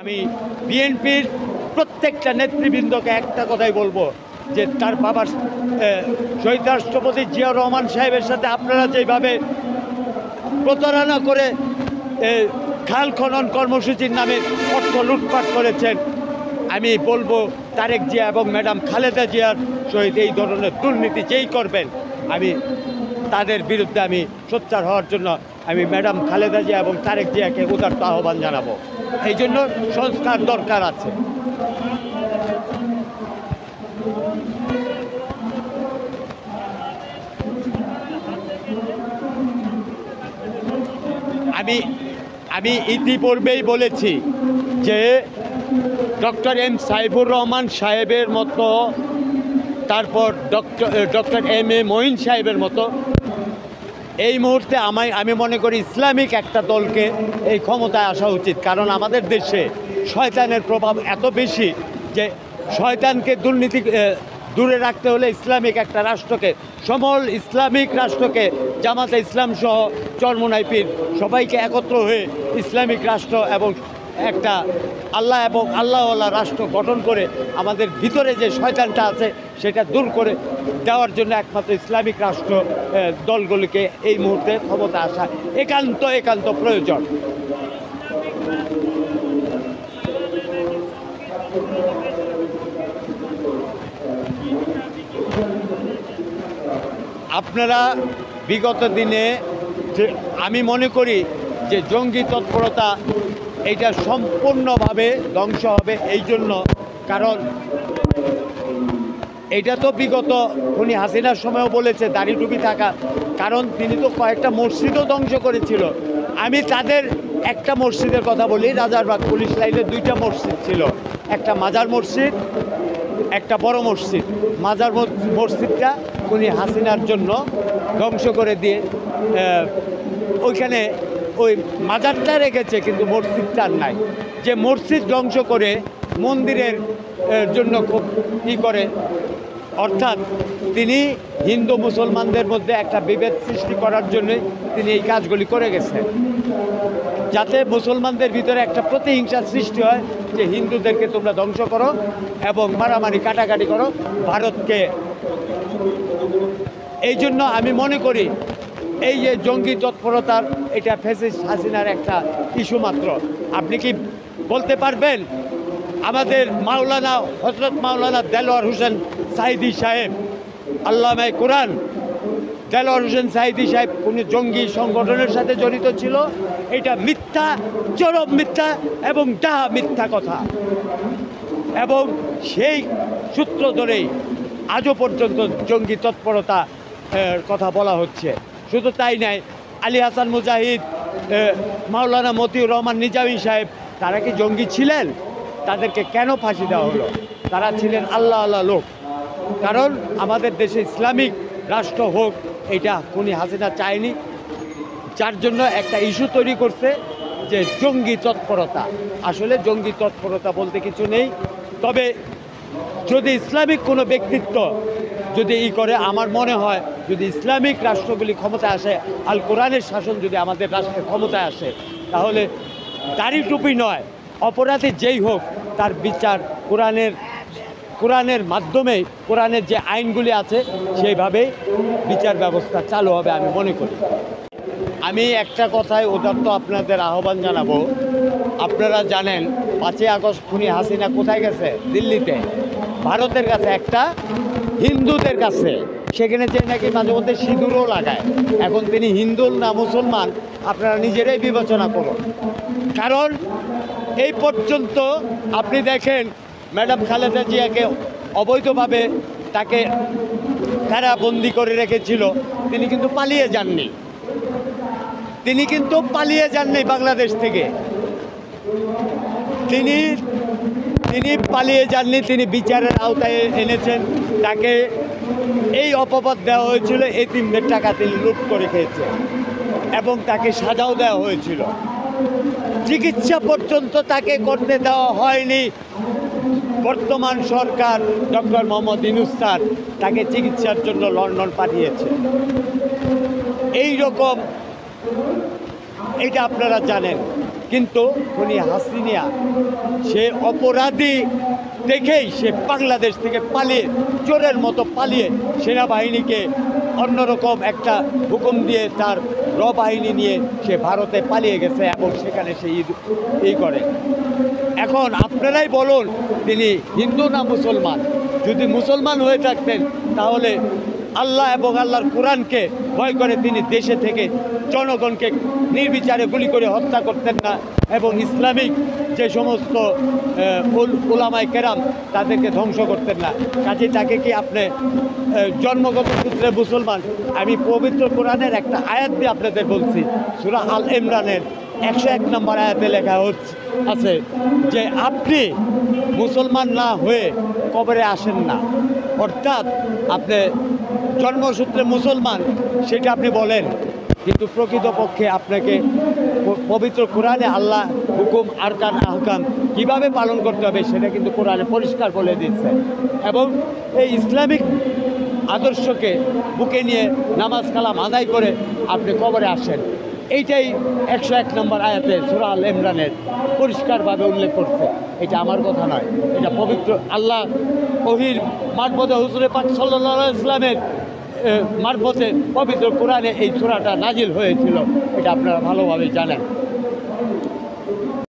আমি বিএনপির প্রত্যেকটা নেতৃবৃন্দকে একটা কথাই বলবো যে তার বাবার শহীদ রাষ্ট্রপতি জিয়াউর রহমান সাহেবের সাথে আপনারা যেভাবে প্রতারণা করে খাল খনন কর্মসূচির নামে অর্থ লুটপাট করেছেন, আমি বলবো তারেক জিয়া এবং ম্যাডাম খালেদা জিয়ার সহিত এই ধরনের দুর্নীতি যেই করবেন, আমি তাদের বিরুদ্ধে আমি সোচ্চার হওয়ার জন্য আমি ম্যাডাম খালেদা জিয়া এবং তারেক জিয়াকে উদারত আহ্বান জানাবো। এই জন্য সংস্কার দরকার আছে। আমি ইতিপূর্বেই বলেছি যে ডক্টর এম সাইফুর রহমান সাহেবের মতো, তারপর ডক্টর এম এ মঈন সাহেবের মতো এই মুহূর্তে আমি মনে করি ইসলামিক একটা দলকে এই ক্ষমতায় আসা উচিত। কারণ আমাদের দেশে শয়তানের প্রভাব এত বেশি যে শয়তানকে দুর্নীতি দূরে রাখতে হলে ইসলামিক একটা রাষ্ট্রকে, সমল ইসলামিক রাষ্ট্রকে, জামাতে ইসলাম সহ চরমোনাই পীর সবাইকে একত্র হয়ে ইসলামিক রাষ্ট্র এবং একটা আল্লাহ এবং আল্লাহওয়ালা রাষ্ট্র গঠন করে আমাদের ভিতরে যে শয়তানটা আছে সেটা দূর করে দেওয়ার জন্য একমাত্র ইসলামিক রাষ্ট্র দলগুলিকে এই মুহূর্তে ক্ষমতা আসা একান্ত প্রয়োজন। আপনারা বিগত দিনে আমি মনে করি যে জঙ্গি তৎপরতা এইটা সম্পূর্ণভাবে ধ্বংস হবে। এই জন্য কারণ এটা তো বিগত উনি হাসিনার সময়ও বলেছে দাড়ি টুপি থাকা, কারণ তিনি তো কয়েকটা মসজিদও ধ্বংস করেছিল। আমি তাদের একটা মসজিদের কথা বলি, রাজারবাগ পুলিশ লাইনে 2টা মসজিদ ছিল, একটা মাজার মসজিদ, একটা বড় মসজিদ। মাজার মসজিদটা উনি হাসিনার জন্য ধ্বংস করে দিয়ে ওইখানে ওই মাজারটা রেখেছে, কিন্তু মসজিদটার নাই। যে মসজিদ ধ্বংস করে মন্দিরের জন্য খুব করে, অর্থাৎ তিনি হিন্দু মুসলমানদের মধ্যে একটা বিভেদ সৃষ্টি করার জন্য তিনি এই কাজগুলি করে গেছেন, যাতে মুসলমানদের ভিতরে একটা প্রতিহিংসা সৃষ্টি হয় যে হিন্দুদেরকে তোমরা ধ্বংস করো এবং মারামারি কাটাকাটি করো ভারতকে। এই জন্য আমি মনে করি এই যে জঙ্গি তৎপরতার এটা ফ্যাসিস্ট হাসিনার একটা ইস্যু মাত্র। আপনি কি বলতে পারবেন আমাদের মাওলানা হযরত মাওলানা দেলোয়ার হোসেন সাঈদী সাহেব, আল্লামায়ে কোরআন দেলোয়ার হোসেন সাঈদী সাহেব কোন জঙ্গি সংগঠনের সাথে জড়িত ছিল? এটা মিথ্যা, চরম মিথ্যা এবং ডাহা মিথ্যা কথা। এবং সেই সূত্র ধরেই আজও পর্যন্ত জঙ্গি তৎপরতা কথা বলা হচ্ছে। শুধু তাই নয়, আলী হাসান মুজাহিদ, মাওলানা মতিউর রহমান নিজামী সাহেব, তারা কি জঙ্গি ছিলেন? তাদেরকে কেন ফাঁসি দেওয়া হলো? তারা ছিলেন আল্লাহ লোক। কারণ আমাদের দেশে ইসলামিক রাষ্ট্র হোক এটা খুনি হাসিনা চায়নি, যার জন্য একটা ইস্যু তৈরি করছে যে জঙ্গি তৎপরতা। আসলে জঙ্গি তৎপরতা বলতে কিছু নেই। তবে যদি ইসলামিক কোনো ব্যক্তিত্ব যদি করে, আমার মনে হয় যদি ইসলামিক রাষ্ট্রগুলি ক্ষমতায় আসে, আল কোরআনের শাসন যদি আমাদের রাষ্ট্রের ক্ষমতায় আসে, তাহলে দাড়ি টুপি নয়, অপরাধী যেই হোক তার বিচার কোরআনের মাধ্যমেই, কোরআনের যে আইনগুলি আছে সেইভাবেই বিচার ব্যবস্থা চালু হবে আমি মনে করি। আমি একটা কথায় উদাত্ত আপনাদের আহ্বান জানাবো। আপনারা জানেন 5ই আগস্ট খুনি হাসিনা কোথায় গেছে? দিল্লিতে, ভারতের কাছে, একটা হিন্দুদের কাছে। সেখানে যে নাকি মাঝে মধ্যে সিঁদুরও লাগায়। এখন তিনি হিন্দু না মুসলমান আপনারা নিজেরাই বিবেচনা করুন। কারণ এই পর্যন্ত আপনি দেখেন ম্যাডাম খালেদা জিয়াকে অবৈধভাবে তাকে কারাবন্দি করে রেখেছিল, তিনি কিন্তু পালিয়ে যাননি। বাংলাদেশ থেকে তিনি পালিয়ে যাননি, তিনি বিচারের আওতায় এনেছেন। তাকে এই অপবাদ দেওয়া হয়েছিল এতিমদের টাকা তিনি লুট করে খেয়েছে এবং তাকে সাজাও দেওয়া হয়েছিল। চিকিৎসা পর্যন্ত তাকে করতে দেওয়া হয়নি। বর্তমান সরকার ডক্টর মোহাম্মদ ইউনূস স্যার তাকে চিকিৎসার জন্য লন্ডন পাঠিয়েছে। এই রকম এটা আপনারা জানেন। কিন্তু খুনি হাসিনা সে অপরাধী দেখেই সে বাংলাদেশ থেকে পালিয়ে চোরের মতো পালিয়ে সেনাবাহিনীকে অন্যরকম একটা হুকুম দিয়ে তার বাহিনী নিয়ে সে ভারতে পালিয়ে গেছে এবং সেখানে সে এই করে। এখন আপনারাই বলুন তিনি হিন্দু না মুসলমান? যদি মুসলমান হয়ে থাকতেন তাহলে আল্লাহ এবং আল্লাহর কোরআনকে ভয় করে তিনি দেশে থেকে জনগণকে নির্বিচারে গুলি করে হত্যা করতেন না এবং ইসলামিক যে সমস্ত উলামায়ে কেরাম তাদেরকে ধ্বংস করতেন না। কাজে তাকে কি আপনি জন্মগত সূত্রে মুসলমান? আমি পবিত্র কোরআনের একটা আয়াত দিয়ে আপনাদের বলছি, সূরা আল ইমরানের 101 নম্বর আয়াতে লেখা আছে যে আপনি মুসলমান না হয়ে কবরে আসেন না। অর্থাৎ আপনি জন্মসূত্রে মুসলমান সেটা আপনি বলেন, কিন্তু প্রকৃতপক্ষে আপনাকে পবিত্র কোরআনে আল্লাহ হুকুম আরকান আহকাম কীভাবে পালন করতে হবে সেটা কিন্তু কোরআনে পরিষ্কার বলে দিচ্ছে। এবং এই ইসলামিক আদর্শকে বুকে নিয়ে নামাজ কালাম আদায় করে আপনি কবরে আসেন, এইটাই 101 নম্বর আয়াতে সূরা আল ইমরানের পরিষ্কারভাবে উল্লেখ করছে। এটা আমার কথা নয়, এটা পবিত্র আল্লাহ ওহীর মারফতে হুজুরে পাক সাল্লাল্লাহু আলাইহি ওয়াসাল্লামের মারফতে পবিত্র কোরআনে এই সূরাটা নাজিল হয়েছিল, এটা আপনারা ভালোভাবে জানেন।